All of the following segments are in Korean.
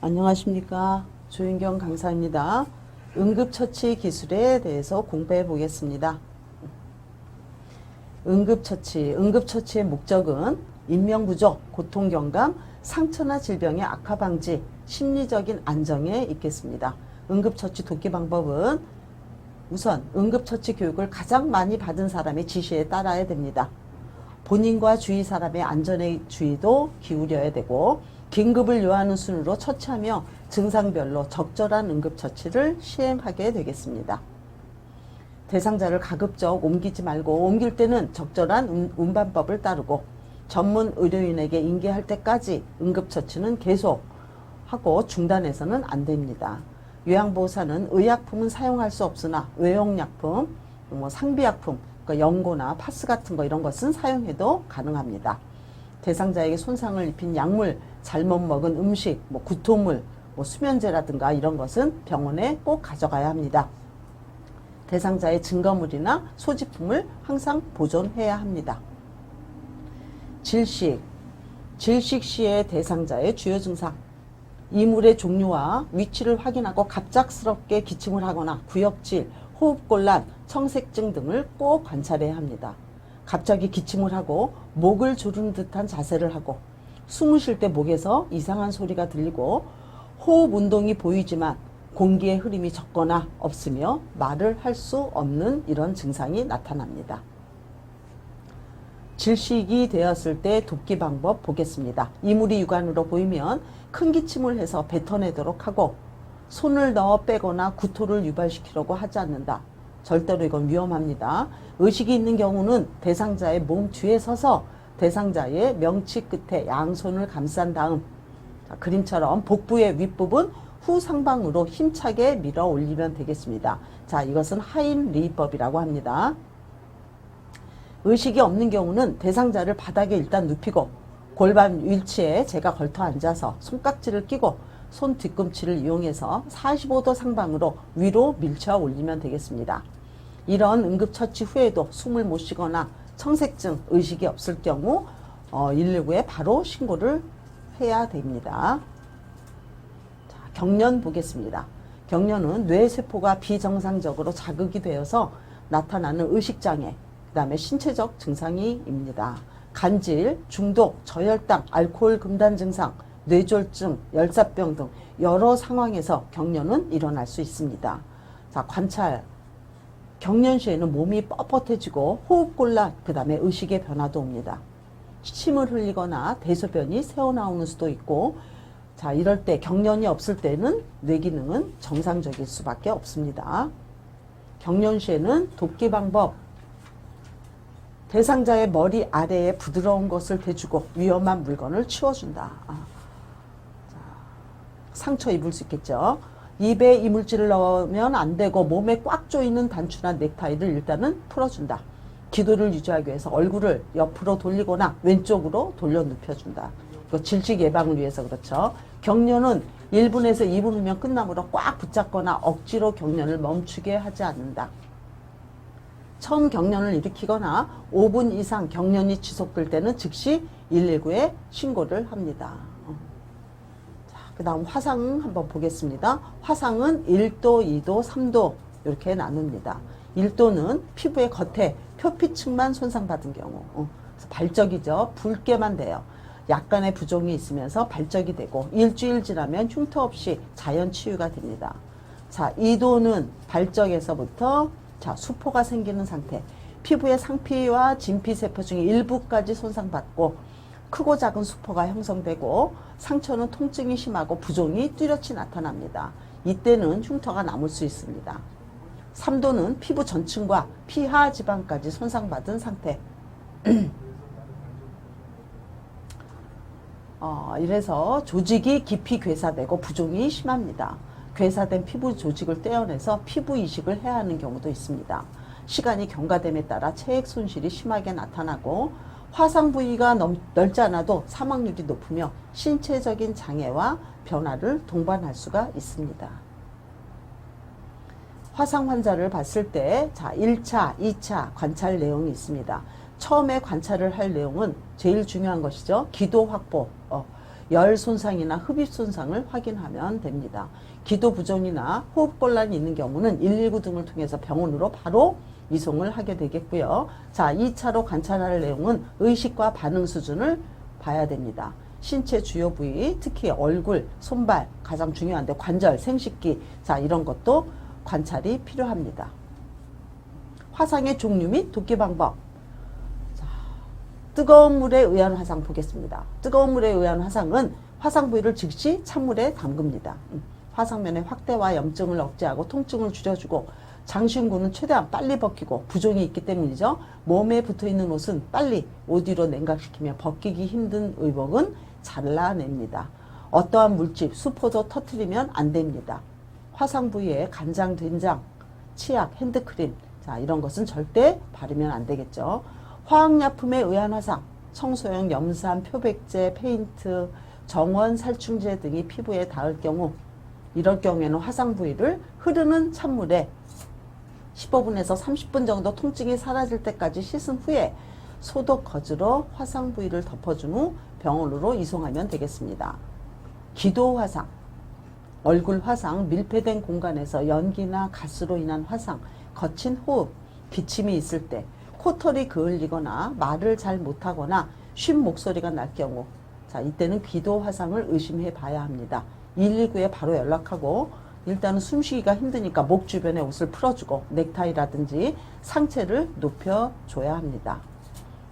안녕하십니까, 조윤경 강사입니다. 응급처치 기술에 대해서 공부해 보겠습니다. 응급처치의 목적은 인명부족, 고통경감, 상처나 질병의 악화 방지, 심리적인 안정에 있겠습니다. 응급처치 돕기 방법은 우선 응급처치 교육을 가장 많이 받은 사람의 지시에 따라야 됩니다. 본인과 주위 사람의 안전에 주의도 기울여야 되고, 긴급을 요하는 순으로 처치하며 증상별로 적절한 응급처치를 시행하게 되겠습니다. 대상자를 가급적 옮기지 말고, 옮길 때는 적절한 운반법을 따르고, 전문 의료인에게 인계할 때까지 응급처치는 계속 하고 중단해서는 안 됩니다. 요양보호사는 의약품은 사용할 수 없으나 외용약품, 상비약품, 그러니까 연고나 파스 같은 거 이런 것은 사용해도 가능합니다. 대상자에게 손상을 입힌 약물, 잘못 먹은 음식, 구토물, 수면제라든가 이런 것은 병원에 꼭 가져가야 합니다. 대상자의 증거물이나 소지품을 항상 보존해야 합니다. 질식 시의 대상자의 주요 증상, 이물의 종류와 위치를 확인하고 갑작스럽게 기침을 하거나 구역질, 호흡곤란, 청색증 등을 꼭 관찰해야 합니다. 갑자기 기침을 하고 목을 조르는 듯한 자세를 하고, 숨을 쉴 때 목에서 이상한 소리가 들리고, 호흡 운동이 보이지만 공기의 흐름이 적거나 없으며 말을 할 수 없는 이런 증상이 나타납니다. 질식이 되었을 때 돕기 방법 보겠습니다. 이물이 육안으로 보이면 큰 기침을 해서 뱉어내도록 하고, 손을 넣어 빼거나 구토를 유발시키려고 하지 않는다. 절대로 이건 위험합니다. 의식이 있는 경우는 대상자의 몸 뒤에 서서 대상자의 명치 끝에 양손을 감싼 다음, 그림처럼 복부의 윗부분 후상방으로 힘차게 밀어 올리면 되겠습니다. 자, 이것은 하임리법이라고 합니다. 의식이 없는 경우는 대상자를 바닥에 일단 눕히고, 골반 위치에 제가 걸터 앉아서 손깍지를 끼고 손 뒤꿈치를 이용해서 45도 상방으로 위로 밀쳐 올리면 되겠습니다. 이런 응급처치 후에도 숨을 못 쉬거나 청색증, 의식이 없을 경우 119에 바로 신고를 해야 됩니다. 자, 경련 보겠습니다. 경련은 뇌세포가 비정상적으로 자극이 되어서 나타나는 의식장애, 그 다음에 신체적 증상입니다. 간질, 중독, 저혈당, 알코올 금단 증상, 뇌졸중, 열사병 등 여러 상황에서 경련은 일어날 수 있습니다. 자, 관찰. 경련 시에는 몸이 뻣뻣해지고 호흡곤란, 그 다음에 의식의 변화도 옵니다. 침을 흘리거나 대소변이 새어나오는 수도 있고, 자, 이럴 때 경련이 없을 때는 뇌 기능은 정상적일 수밖에 없습니다. 경련 시에는 돕기 방법. 대상자의 머리 아래에 부드러운 것을 대주고 위험한 물건을 치워준다. 상처 입을 수 있겠죠. 입에 이물질을 넣으면 안 되고, 몸에 꽉 조이는 단추나 넥타이를 일단은 풀어준다. 기도를 유지하기 위해서 얼굴을 옆으로 돌리거나 왼쪽으로 돌려 눕혀준다. 이거 질식 예방을 위해서 그렇죠. 경련은 1분에서 2분 후면 끝나므로 꽉 붙잡거나 억지로 경련을 멈추게 하지 않는다. 처음 경련을 일으키거나 5분 이상 경련이 지속될 때는 즉시 119에 신고를 합니다. 그 다음 화상 한번 보겠습니다. 화상은 1도, 2도, 3도 이렇게 나눕니다. 1도는 피부의 겉에 표피층만 손상받은 경우, 그래서 발적이죠. 붉게만 돼요. 약간의 부종이 있으면서 발적이 되고 일주일 지나면 흉터 없이 자연 치유가 됩니다. 자, 2도는 발적에서부터 수포가 생기는 상태, 피부의 상피와 진피세포 중에 일부까지 손상받고 크고 작은 수포가 형성되고 상처는 통증이 심하고 부종이 뚜렷이 나타납니다. 이때는 흉터가 남을 수 있습니다. 3도는 피부 전층과 피하 지방까지 손상받은 상태. 이래서 조직이 깊이 괴사되고 부종이 심합니다. 괴사된 피부 조직을 떼어내서 피부 이식을 해야 하는 경우도 있습니다. 시간이 경과됨에 따라 체액 손실이 심하게 나타나고, 화상 부위가 넓지 않아도 사망률이 높으며 신체적인 장애와 변화를 동반할 수가 있습니다. 화상 환자를 봤을 때, 자, 1차, 2차 관찰 내용이 있습니다. 처음에 관찰을 할 내용은 제일 중요한 것이죠. 기도 확보, 열 손상이나 흡입 손상을 확인하면 됩니다. 기도 부종이나 호흡곤란이 있는 경우는 119 등을 통해서 병원으로 바로 이송을 하게 되겠고요. 자, 2차로 관찰할 내용은 의식과 반응 수준을 봐야 됩니다. 신체 주요 부위, 특히 얼굴, 손발, 가장 중요한데 관절, 생식기, 자, 이런 것도 관찰이 필요합니다. 화상의 종류 및 돕기 방법. 자, 뜨거운 물에 의한 화상 보겠습니다. 뜨거운 물에 의한 화상은 화상 부위를 즉시 찬물에 담급니다. 화상면의 확대와 염증을 억제하고 통증을 줄여주고, 장신구는 최대한 빨리 벗기고 부종이 있기 때문이죠. 몸에 붙어있는 옷은 빨리 옷 위로 냉각시키며 벗기기 힘든 의복은 잘라냅니다. 어떠한 물집, 수포도 터트리면 안 됩니다. 화상 부위에 간장, 된장, 치약, 핸드크림, 자, 이런 것은 절대 바르면 안 되겠죠. 화학약품에 의한 화상, 청소용 염산, 표백제, 페인트, 정원, 살충제 등이 피부에 닿을 경우, 이럴 경우에는 화상 부위를 흐르는 찬물에 15분에서 30분 정도 통증이 사라질 때까지 씻은 후에 소독 거즈로 화상 부위를 덮어준 후 병원으로 이송하면 되겠습니다. 기도 화상, 얼굴 화상, 밀폐된 공간에서 연기나 가스로 인한 화상, 거친 호흡, 기침이 있을 때, 코털이 그을리거나 말을 잘 못하거나 쉰 목소리가 날 경우, 자, 이때는 기도 화상을 의심해 봐야 합니다. 119에 바로 연락하고, 일단은 숨쉬기가 힘드니까 목 주변에 옷을 풀어주고 넥타이라든지 상체를 높여줘야 합니다.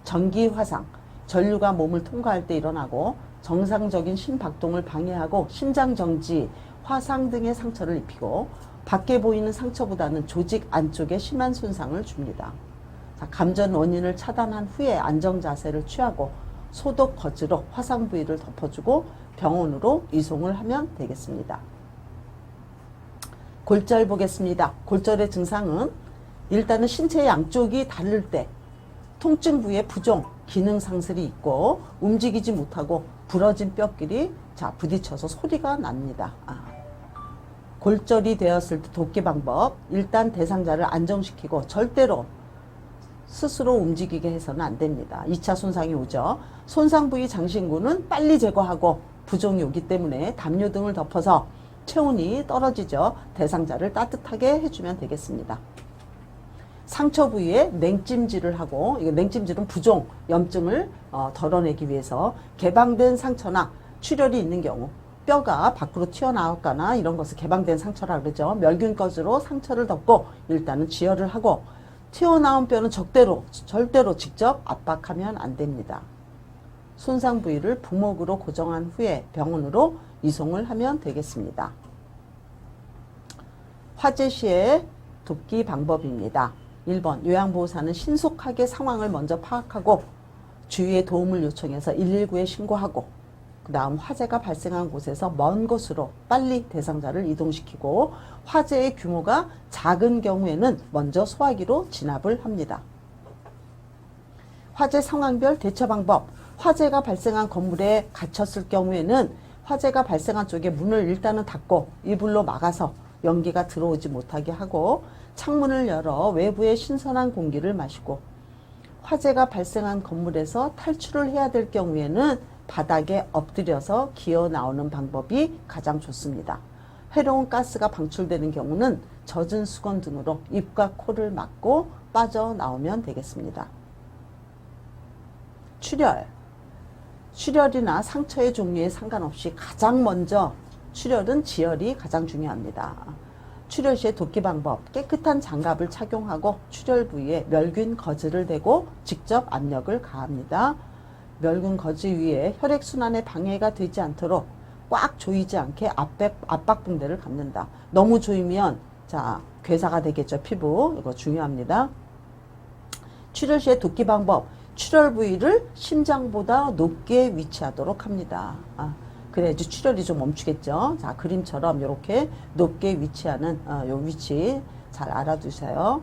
전기 화상, 전류가 몸을 통과할 때 일어나고 정상적인 심박동을 방해하고 심장정지, 화상 등의 상처를 입히고 밖에 보이는 상처보다는 조직 안쪽에 심한 손상을 줍니다. 자, 감전 원인을 차단한 후에 안정자세를 취하고 소독 거즈로 화상 부위를 덮어주고 병원으로 이송을 하면 되겠습니다. 골절 보겠습니다. 골절의 증상은 일단은 신체의 양쪽이 닿을 때 통증 부위에 부종, 기능 상실이 있고 움직이지 못하고 부러진 뼈끼리 자 부딪혀서 소리가 납니다. 골절이 되었을 때 돕기 방법, 일단 대상자를 안정시키고 절대로 스스로 움직이게 해서는 안 됩니다. 2차 손상이 오죠. 손상 부위 장신구는 빨리 제거하고 부종이 오기 때문에 담요 등을 덮어서 체온이 떨어지죠. 대상자를 따뜻하게 해주면 되겠습니다. 상처 부위에 냉찜질을 하고, 이거 냉찜질은 부종, 염증을 덜어내기 위해서 개방된 상처나 출혈이 있는 경우, 뼈가 밖으로 튀어나왔거나 이런 것을 개방된 상처라 그러죠. 멸균거즈로 상처를 덮고 일단은 지혈을 하고, 튀어나온 뼈는 절대로 직접 압박하면 안 됩니다. 손상 부위를 부목으로 고정한 후에 병원으로 이송을 하면 되겠습니다. 화재 시의 돕기 방법입니다. 1번, 요양보호사는 신속하게 상황을 먼저 파악하고 주위에 도움을 요청해서 119에 신고하고, 그 다음 화재가 발생한 곳에서 먼 곳으로 빨리 대상자를 이동시키고, 화재의 규모가 작은 경우에는 먼저 소화기로 진압을 합니다. 화재 상황별 대처 방법, 화재가 발생한 건물에 갇혔을 경우에는 화재가 발생한 쪽에 문을 일단은 닫고 이불로 막아서 연기가 들어오지 못하게 하고, 창문을 열어 외부의 신선한 공기를 마시고, 화재가 발생한 건물에서 탈출을 해야 될 경우에는 바닥에 엎드려서 기어 나오는 방법이 가장 좋습니다. 해로운 가스가 방출되는 경우는 젖은 수건 등으로 입과 코를 막고 빠져나오면 되겠습니다. 출혈이나 상처의 종류에 상관없이 가장 먼저 출혈은 지혈이 가장 중요합니다. 출혈 시의 돕기 방법, 깨끗한 장갑을 착용하고 출혈 부위에 멸균 거즈를 대고 직접 압력을 가합니다. 멸균 거즈 위에 혈액순환에 방해가 되지 않도록 꽉 조이지 않게 압박 붕대를 감는다. 너무 조이면 자 괴사가 되겠죠. 피부, 이거 중요합니다. 출혈 시의 돕기 방법, 출혈 부위를 심장보다 높게 위치하도록 합니다. 그래야지 출혈이 좀 멈추겠죠. 자, 그림처럼 이렇게 높게 위치하는 요 위치 잘 알아두세요.